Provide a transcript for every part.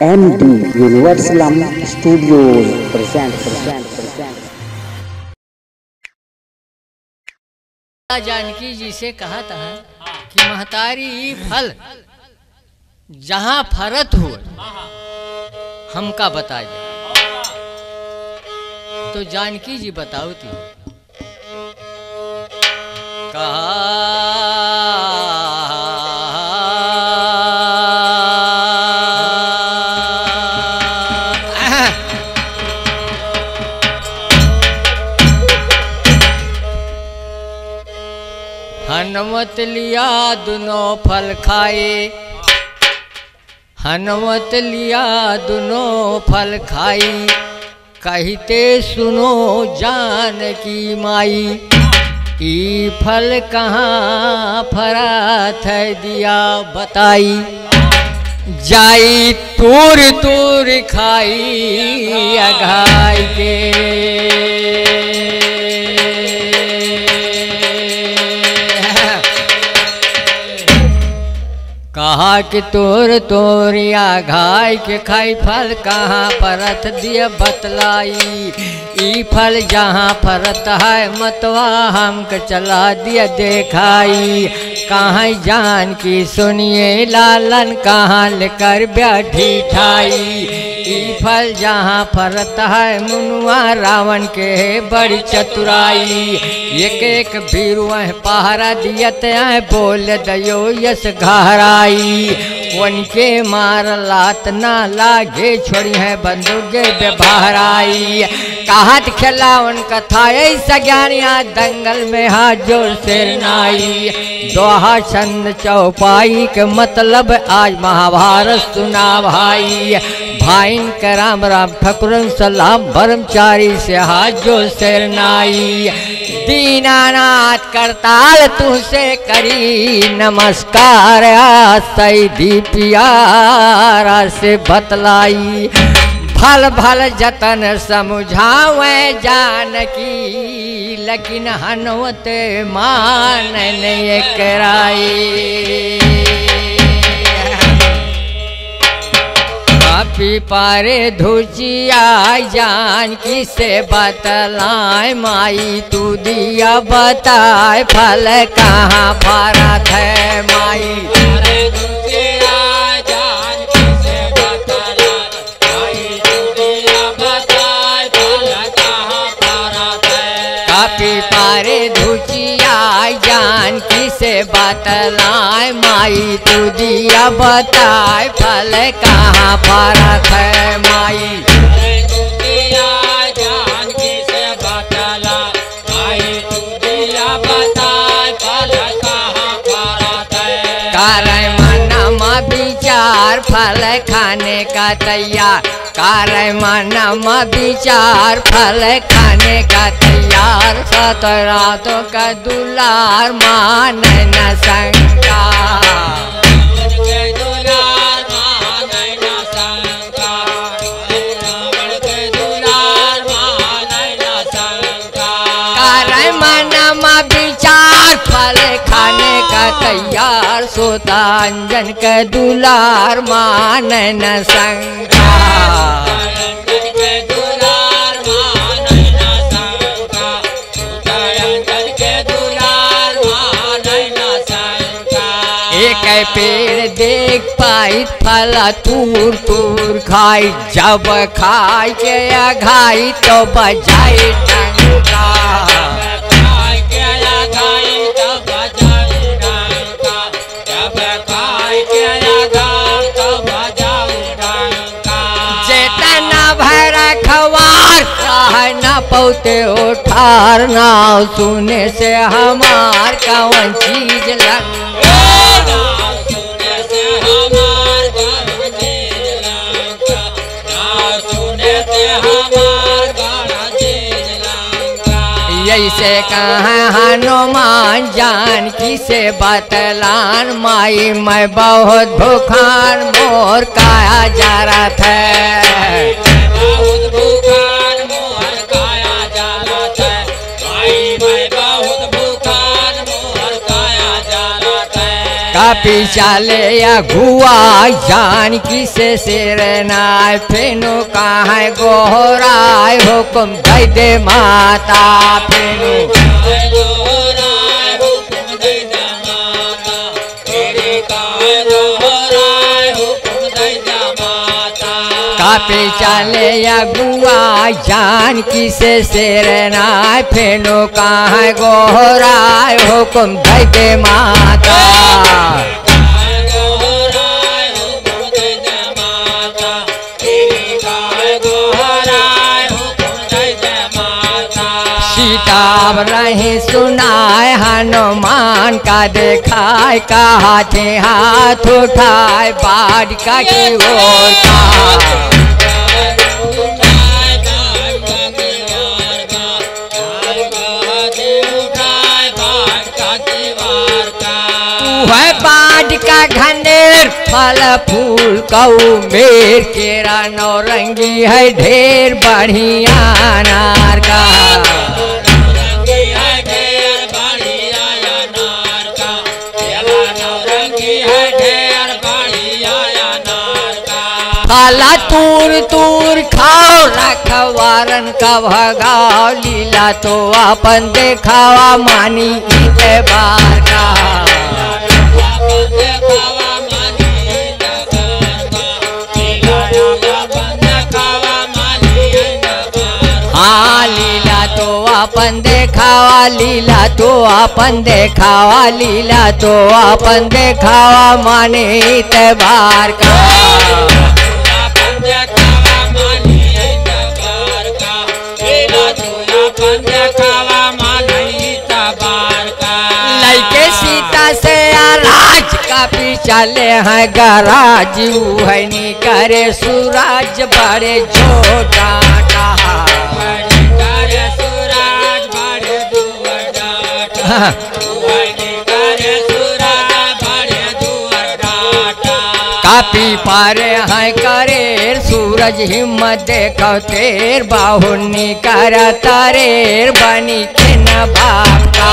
MD Universal Studios present. Janaki जी से कहा था कि महतारी फल जहां फरत हुए हमका बताए। तो जानकी जी बताओ थी हनुमत लिया दोनों फल खाए, हनुमत लिया दोनों फल खाई, कहते सुनो जानकी माई, ई फल कहाँ फरा था दिया बताई, जाई तूर तूर खाई अघाई के। कहा कि तोर तोरिया घाय के खाई फल कहाँ परत दिया बतलाई, ई फल जहाँ फरत है मतवा हमक चला दिया देखाई, कहाँ जान की सुनिए लालन कहाँ लेकर बैठी ठाई, ई फल जहाँ फरत है मुनुआ रावण के बड़ी चतुराई, एक एक बीरुआ पहरा दियत है बोल दयो यस घहराई, उनके मार लात ना लागे छोड़ी है बंदूक बेबहराई, कहत खेला उनका था ऐसा ज्ञानिया दंगल में हाथ जोर से नाई, दोहा छंद चौपाई के मतलब आज महाभारत सुना भाई, भाइन के राम राम ठकुरन सलाम ब्रह्मचारी से हाथ जोर से नाई, दीनानाथ करताल तुझसे करी नमस्कार सईदी प्यारा से बतलाई, भल भल जतन समझावे जानकी लेकिन हनुमत मान नहीं कराई, काफी पारे धुचिया जानकी से बतलाए माई, तू दिया बताए फल कहाँ फरत है माई, काफी पारे धुचिया जानकी से बतलाए माई, तू दिया बताए फल कहाँ फरत है माई, जानकी से बतला माई, तू दिया बताए फल कहाँ फरत है, कार्य मनमा विचार फल खाने का तैयार, कार्य मनमा विचार फल खाने का तैयार, सतरातों का दुलार मान न शंका, कार्य मनमा विचार फल खाने का तैयार, सोता अंजन के दुलार मान न शंका, एक पेड़ देख पाई फल तूर तूर खाई, जब खाई के अघाई तो बजाई डंका, चेतना भर खवार न पौते उठार, नाव सुने से हमार कौन चीज लग, ऐसे कहाँ हनुमान जानकी से बतलान माई, मैं बहुत भूखान मोर काया जा रहा था, बहुत भूखान मोर काया जा रहा था, माई मैं बहुत भूखान मोर काया जा रहा था, कापी चाले या गुआ जानकी से सिरनाय फेनो कहाँ गोहराय हुकुम दे दे माता फेनो कापी चाले या गुआ जानकी से सिरनाय फेनो कहाँ गोहराय हुकुम दे दे माता सीताब रही सुनाए हनुमान का देखाए का हाथे हाथ उठाए बालिका की ओर का बालिका घनेर फल फूल कऊ मेर केरा नौरंगी है ढेर बढ़िया नार का काला तूर तूर खाओ रखवारन का भगाओ लीला तो अपन देखावा मानी बार का हाँ लीला तो अपन देखावा लीला तो अपन देखावा लीला तो अपन देखावा माने तबार का लइके सीता से राज का पीछाले हैं गराज है नी करे सूरज बड़े छोटा कापी पारे हैं करे सूरज हिम्मत देखो तेर बाहुनी कर तारेर बनी के न बाप का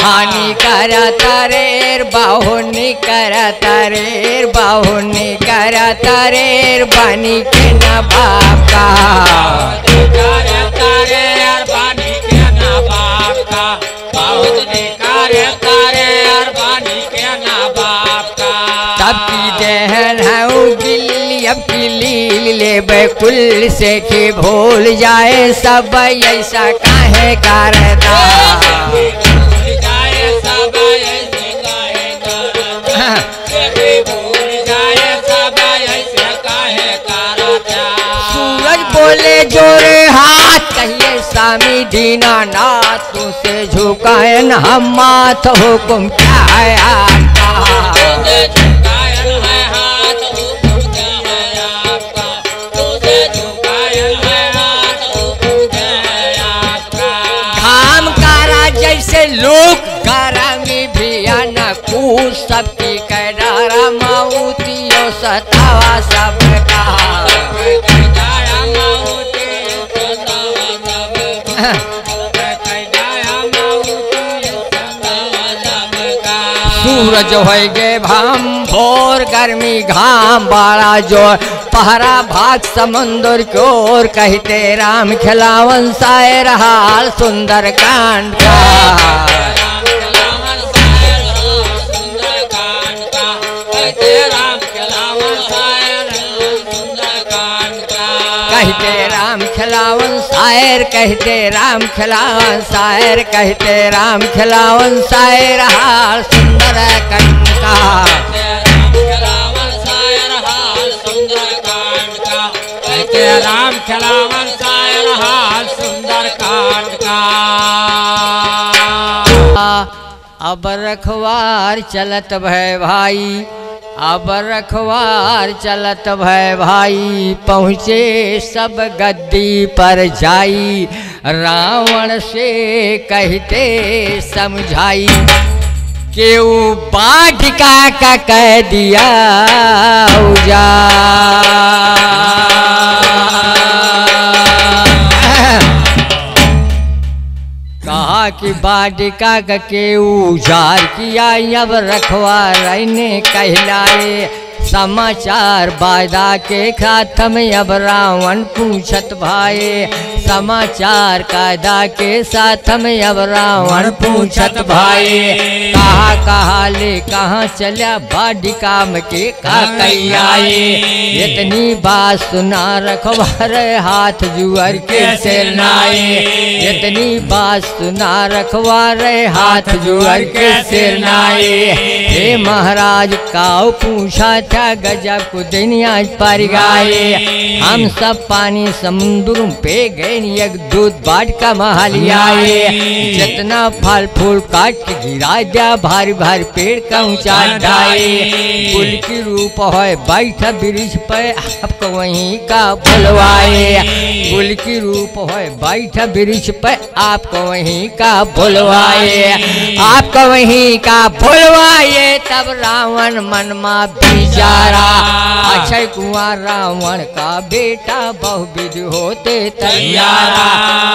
हानि कर तारेर बाहुनी कर तारेर बाहुनी कर तारेर बनी के न बाप का कुल से कि भूल जाए सब ऐसा काहे करता सूरज बोले जोरे हाथ कहिए स्वामी दीनानाथ तुझसे झुकाए न हम माथ हुकुम क्या है आपका लोग गरमी भी न कूद सबकी कैडारा माऊतियों सतावा सबका सूरज हो गे भाम भोर गर्मी घाम बड़ा जोर पहरा भाग समुंदर की ओर कहते राम खिलावन शायर हाल सुंदर कांड का कहते राम खिलावन शायर कहते राम खिलावन शायर कहते राम खिलावन शायर हाल सुंदर कांड का राम खिलावन शायर हाल सुंदर कांड का अब रखवार चलत भय भाई अब रखवार चलत भय भाई पहुँचे सब गद्दी पर जाई रावण से कहते समझाई केऊ बाटिका का कह दिया जा बाकी बाटिका के उजाड़ किया अब रखवा रहने कहलाए। समाचार वायदा के खात में अब रावण पूछत भाई, समाचार कायदा के साथ में अब रावण पूछत भाई। कहा ले कहाँ चला बाटिका में के का आए। इतनी बात सुना रखवा रे हाथ जुअर के सिरनाए। इतनी बात सुना रखवा रे हाथ जुअर के सिरनाए। हे महाराज काऊ पूछा था गजब को दुनिया पर गाए। हम सब पानी समुद्र पे गए एक दूध बाटिका महल आए। जितना फल फूल काट के गिरा दिया भारी भारी पेड़ का ऊंचा ढाए। फूल की रूप है बैठा वृक्ष पे आपको वहीं का बुलवाए। फूल की रूप है बैठा वृक्ष पे आपको वहीं का बुलवाए। आपको वहीं का बुलवाए तब रावण मनमा बिचारा। अक्षय कुमार रावण का बेटा बहुविध होते तैयारा।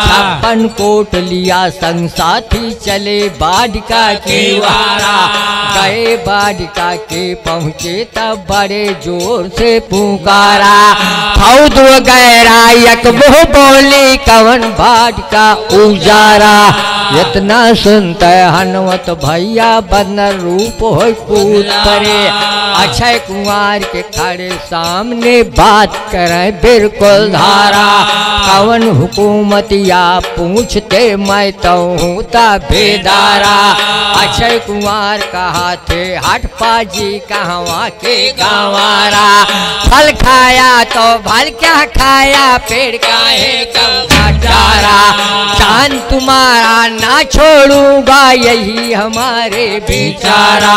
56 कोट लिया संग साथी चले बाटिका के वारा। गए बाटिका के पहुँचे तब बड़े जोर से पुकारा। फौद गैरा एक मुँह बोली कवन बाटिका उजारा। इतना सुनते हनुमत भैया बदन रूप हो कूद परे। अक्षय कुमार के खड़े सामने बात करे बिल्कुल धारा। कवन हुकूमत या पूछते मैं तो हूँ ता बेदारा। अक्षय कुमार कहा थे हट पाजी कहवा के गंवारा। फल खाया तो भल क्या खाया पेड़ काहे कटारा। चांद तुम्हारा ना छोड़ूंगा यही हमारे बिचारा।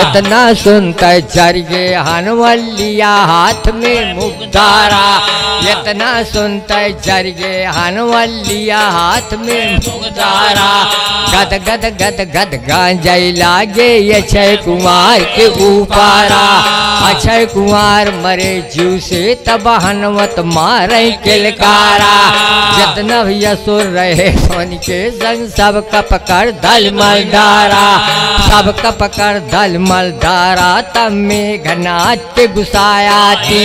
इतना सुनते जरगे हनवलिया हाथ में मुग्धारा। इतना सुनते जरगे हनवलिया हाथ में मुग्धारा। गद गद गद गद गांजाई लागे अक्षय कुमार के ऊपारा। अक्षय कुमार मरे जीव से तब हनुमत मारे किलकारा। जितना भी असुर रहे सोन के संग सबका पकड़ दल मलदारा। सबका पकड़ दल मलदारा तब मेघनाथ के गुस्साया थी।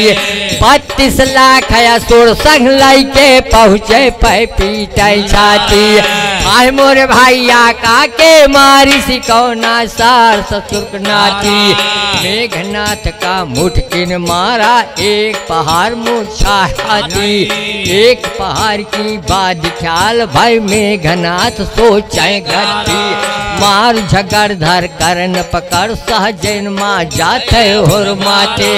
32 लाख असुर संग लाई के पहुँचे पे पीटे छाती। आए मोरे भैया का के मारी सिकौना सार ससुर नाथी। मेघनाथ का मुठकिन मारा एक पहाड़ मुछा थी। एक पहाड़ की बात ख्याल भाई मेघनाथ सोचे गति। मार झगड़ धर करन पकड़ सहजन माँ जाते होर माते।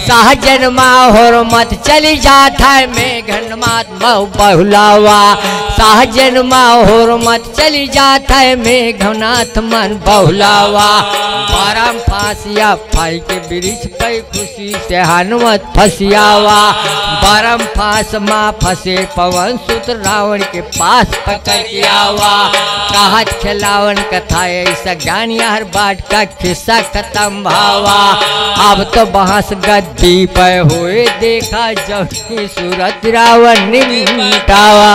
सहजन माँ होर मत चली जाता है मेघनाथ बहुलावा। सहजन माँ होर मत चली जाता है मेघनाथ मन बहुलावा। परम फांसिया फल के वृक्ष पे खुशी से हनुमत फसियावा। परम फांस माँ फंसे पवन सुत रावण के पास पकड़ के आवा। कहत खिलावन कथा ऐसा ज्ञानी हर बाट का किस्सा खत्म भावा। अब तो बहस गद्दी पे हुए देखा जब सूरत रावण निमटावा।